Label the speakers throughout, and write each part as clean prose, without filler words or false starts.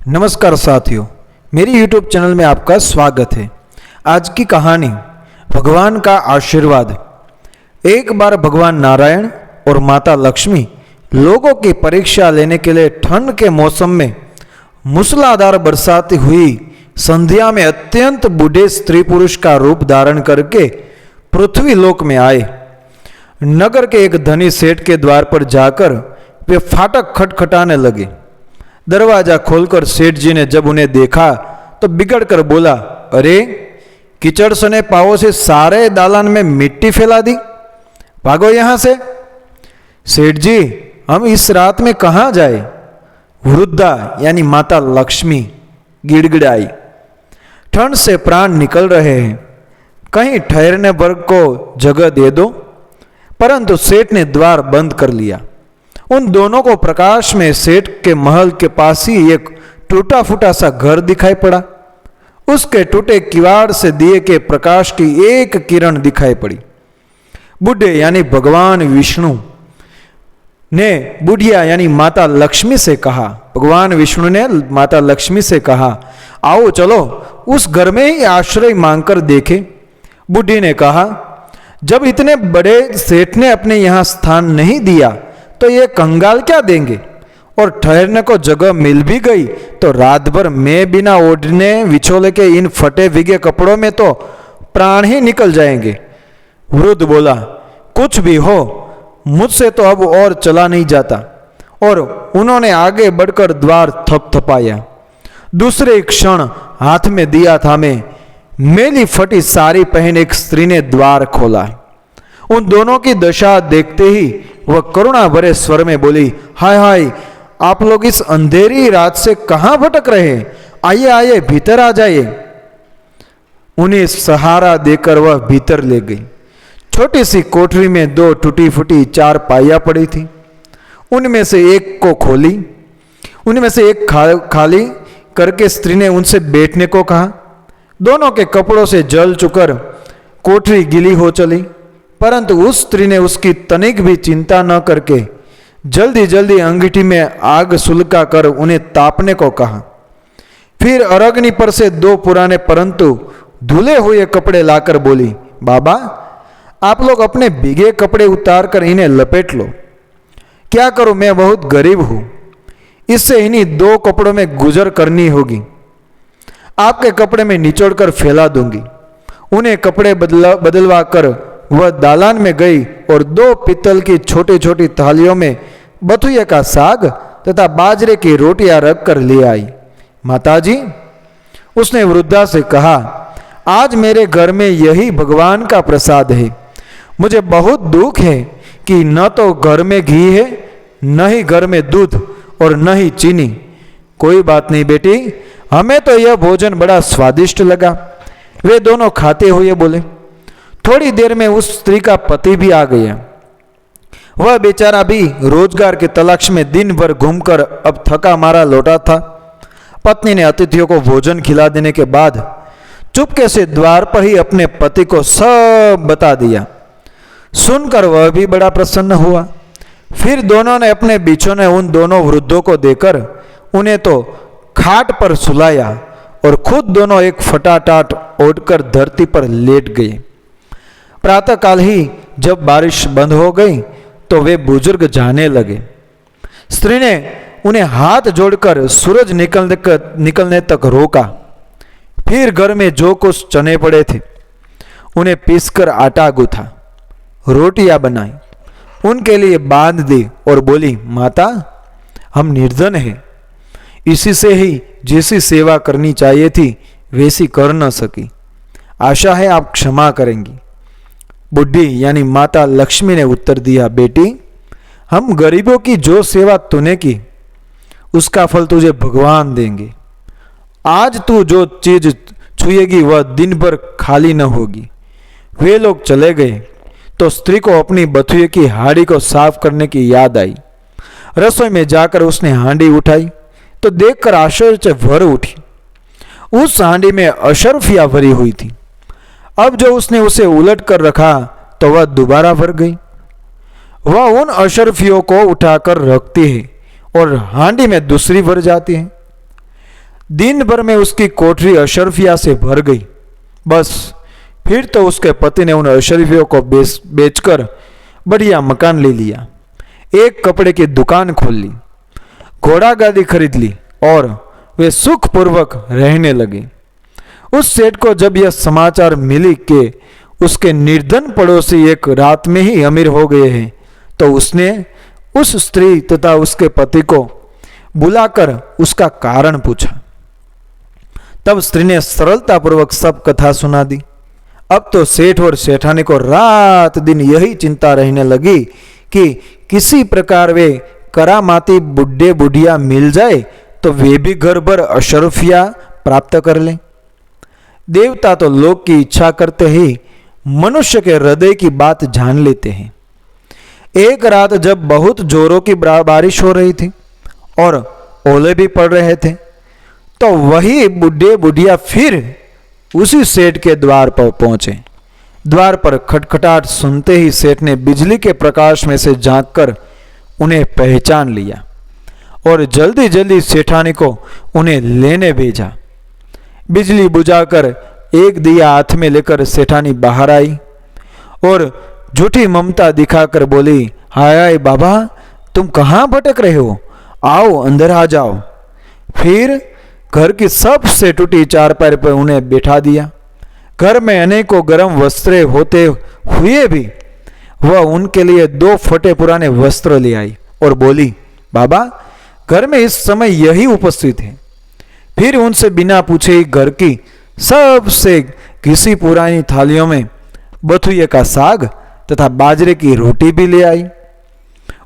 Speaker 1: नमस्कार साथियों, मेरी YouTube चैनल में आपका स्वागत है। आज की कहानी भगवान का आशीर्वाद। एक बार भगवान नारायण और माता लक्ष्मी लोगों की परीक्षा लेने के लिए ठंड के मौसम में मूसलाधार बरसाती हुई संध्या में अत्यंत बूढ़े स्त्री पुरुष का रूप धारण करके पृथ्वी लोक में आए। नगर के एक धनी सेठ के द्वार पर जाकर वे फाटक खटखटाने लगे। दरवाजा खोलकर सेठ जी ने जब उन्हें देखा तो बिगड़ कर बोला, अरे कीचड़ सने पावों से सारे दालान में मिट्टी फैला दी, भागो यहां से। सेठ जी, हम इस रात में कहां जाए? वृद्धा यानी माता लक्ष्मी गिड़गिड़ाई, ठंड से प्राण निकल रहे हैं, कहीं ठहरने वर्ग को जगह दे दो। परंतु सेठ ने द्वार बंद कर लिया। उन दोनों को प्रकाश में सेठ के महल के पास ही एक टूटा फूटा सा घर दिखाई पड़ा। उसके टूटे किवाड़ से दिए के प्रकाश की एक किरण दिखाई पड़ी। बुढ़े यानी भगवान विष्णु ने बुढ़िया यानी माता लक्ष्मी से कहा, भगवान विष्णु ने माता लक्ष्मी से कहा, आओ चलो उस घर में ही आश्रय मांगकर देखें। बुढ़ी ने कहा, जब इतने बड़े सेठ ने अपने यहां स्थान नहीं दिया तो ये कंगाल क्या देंगे, और ठहरने को जगह मिल भी गई तो रात भर मैं बिना ओढ़ने विछोले के इन फटे भीगे कपड़ों में तो प्राण ही निकल जाएंगे। वृद्ध बोला, कुछ भी हो, मुझसे तो अब और चला नहीं जाता। और उन्होंने आगे बढ़कर द्वार थपथपाया। दूसरे क्षण हाथ में दिया थामे मेली फटी साड़ी पहने एक स्त्री ने द्वार खोला। उन दोनों की दशा देखते ही वह करुणा भरे स्वर में बोली, हाय हाय, आप लोग इस अंधेरी रात से कहां भटक रहे हैं? आइए आइए, भीतर आ जाइए। उन्हें सहारा देकर वह भीतर ले गई। छोटी सी कोठरी में दो टूटी फूटी चार पाइयां पड़ी थी। उनमें से एक को खोली, उनमें से एक खाली करके स्त्री ने उनसे बैठने को कहा। दोनों के कपड़ों से जल चुकर कोठरी गीली हो चली, परंतु उस स्त्री ने उसकी तनिक भी चिंता न करके जल्दी जल्दी अंगीठी में आग सुलगा कर उन्हें तापने को कहा। फिर अरग्नि पर से दो पुराने परंतु धुले हुए कपड़े लाकर बोली, बाबा आप लोग अपने भीगे कपड़े उतार कर इन्हें लपेट लो। क्या करूं, मैं बहुत गरीब हूं, इससे इन्हीं दो कपड़ों में गुजर करनी होगी। आपके कपड़े में निचोड़ कर फैला दूंगी। उन्हें कपड़े बदलवा कर वह दालान में गई और दो पीतल की छोटी छोटी थालियों में बथुए का साग तथा बाजरे की रोटियां रख कर ले आई। माताजी, उसने वृद्धा से कहा, आज मेरे घर में यही भगवान का प्रसाद है। मुझे बहुत दुख है कि न तो घर में घी है, न ही घर में दूध और न ही चीनी। कोई बात नहीं बेटी, हमें तो यह भोजन बड़ा स्वादिष्ट लगा। वे दोनों खाते हुए बोले। थोड़ी देर में उस स्त्री का पति भी आ गया। वह बेचारा भी रोजगार के तलाश में दिन भर घूमकर अब थका मारा लौटा था। पत्नी ने अतिथियों को भोजन खिला देने के बाद चुपके से द्वार पर ही अपने पति को सब बता दिया। सुनकर वह भी बड़ा प्रसन्न हुआ। फिर दोनों ने अपने बिछोने उन दोनों वृद्धों को देकर उन्हें तो खाट पर सुलाया और खुद दोनों एक फटाटाट ओढ़कर धरती पर लेट गए। प्रातःकाल ही जब बारिश बंद हो गई तो वे बुजुर्ग जाने लगे। स्त्री ने उन्हें हाथ जोड़कर सूरज निकलने तक रोका। फिर घर में जो कुछ चने पड़े थे उन्हें पीसकर आटा गूथा, रोटियां बनाई, उनके लिए बांध दी और बोली, माता हम निर्धन हैं, इसी से ही जैसी सेवा करनी चाहिए थी वैसी कर न सकी। आशा है आप क्षमा करेंगी। बुढ़ी यानी माता लक्ष्मी ने उत्तर दिया, बेटी हम गरीबों की जो सेवा तूने की उसका फल तुझे भगवान देंगे। आज तू जो चीज छुएगी वह दिन भर खाली न होगी। वे लोग चले गए तो स्त्री को अपनी बथुए की हांडी को साफ करने की याद आई। रसोई में जाकर उसने हांडी उठाई तो देखकर आश्चर्य से भर उठी। उस हांडी में अशर्फियां भरी हुई थी। अब जो उसने उसे उलट कर रखा तो वह दोबारा भर गई। वह उन अशर्फियों को उठाकर रखती है और हांडी में दूसरी भर जाती है। दिन भर में उसकी कोठरी अशरफिया से भर गई। बस फिर तो उसके पति ने उन अशरफियों को बेचकर बढ़िया मकान ले लिया, एक कपड़े की दुकान खोल ली, घोड़ा गाड़ी खरीद ली और वे सुखपूर्वक रहने लगे। उस सेठ को जब यह समाचार मिली कि उसके निर्धन पड़ोसी एक रात में ही अमीर हो गए हैं, तो उसने उस स्त्री तथा उसके पति को बुलाकर उसका कारण पूछा। तब स्त्री ने सरलतापूर्वक सब कथा सुना दी। अब तो सेठ और सेठानी को रात दिन यही चिंता रहने लगी कि किसी प्रकार वे करामाती बुढ़े बुढ़िया मिल जाए तो वे भी घर भर अशरफिया प्राप्त कर लें। देवता तो लोक की इच्छा करते ही मनुष्य के हृदय की बात जान लेते हैं। एक रात जब बहुत जोरों की बारिश हो रही थी और ओले भी पड़ रहे थे, तो वही बुढ़े बुढ़िया फिर उसी सेठ के द्वार पर पहुंचे। द्वार पर खटखटाहट सुनते ही सेठ ने बिजली के प्रकाश में से झांककर उन्हें पहचान लिया और जल्दी जल्दी सेठानी को उन्हें लेने भेजा। बिजली बुझाकर एक दिया हाथ में लेकर सेठानी बाहर आई और झूठी ममता दिखाकर बोली, हाय हाय बाबा, तुम कहाँ भटक रहे हो? आओ अंदर आ जाओ। फिर घर की सबसे टूटी चारपाई पर उन्हें बैठा दिया। घर में अनेकों गर्म वस्त्रें होते हुए भी वह उनके लिए 2 फटे पुराने वस्त्र ले आई और बोली, बाबा, घर में इस समय यही उपस्थित है। फिर उनसे बिना पूछे ही घर की सबसे घिसी पुरानी थालियों में बथुए का साग तथा बाजरे की रोटी भी ले आई।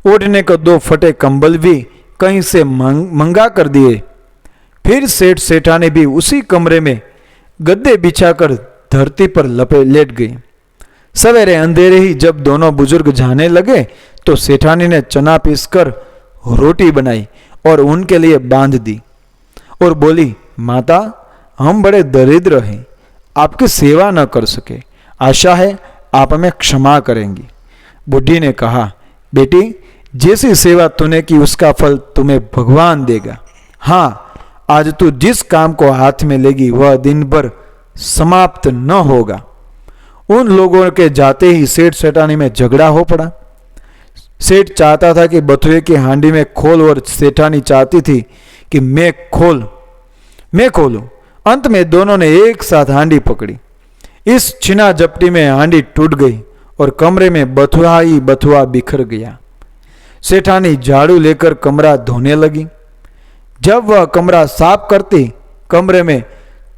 Speaker 1: ओढ़ने को 2 फटे कंबल भी कहीं से मंगा कर दिए। फिर सेठ सेठानी भी उसी कमरे में गद्दे बिछाकर धरती पर लेट गई। सवेरे अंधेरे ही जब दोनों बुजुर्ग जाने लगे तो सेठानी ने चना पीसकर रोटी बनाई और उनके लिए बांध दी और बोली, माता, हम बड़े दरिद्र हैं, आपकी सेवा न कर सके, आशा है आप हमें क्षमा करेंगी। बुढ़ी ने कहा, बेटी, जैसी सेवा तूने की उसका फल तुम्हें भगवान देगा। हाँ, आज तू जिस काम को हाथ में लेगी वह दिन भर समाप्त न होगा। उन लोगों के जाते ही सेठ सेठानी में झगड़ा हो पड़ा। सेठ चाहता था कि बथुए की हांडी में खोल और सेठानी चाहती थी कि मैं खोलूं। अंत में दोनों ने एक साथ हांडी पकड़ी। इस छिना झपटी में हांडी टूट गई और कमरे में बथुआ ही बथुआ बिखर गया। सेठानी झाड़ू लेकर कमरा धोने लगी। जब वह कमरा साफ करती, कमरे में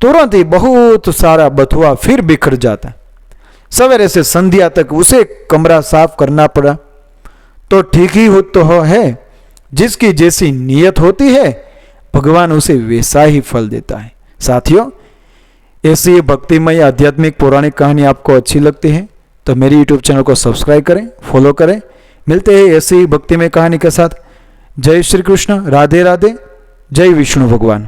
Speaker 1: तुरंत ही बहुत सारा बथुआ फिर बिखर जाता। सवेरे से संध्या तक उसे कमरा साफ करना पड़ा। तो ठीक ही हो तो है, जिसकी जैसी नीयत होती है भगवान उसे वैसा ही फल देता है। साथियों, ऐसी भक्तिमय आध्यात्मिक पौराणिक कहानी आपको अच्छी लगती है तो मेरी यूट्यूब चैनल को सब्सक्राइब करें, फॉलो करें। मिलते हैं ऐसी ही भक्तिमय कहानी के साथ। जय श्री कृष्ण, राधे राधे, जय विष्णु भगवान।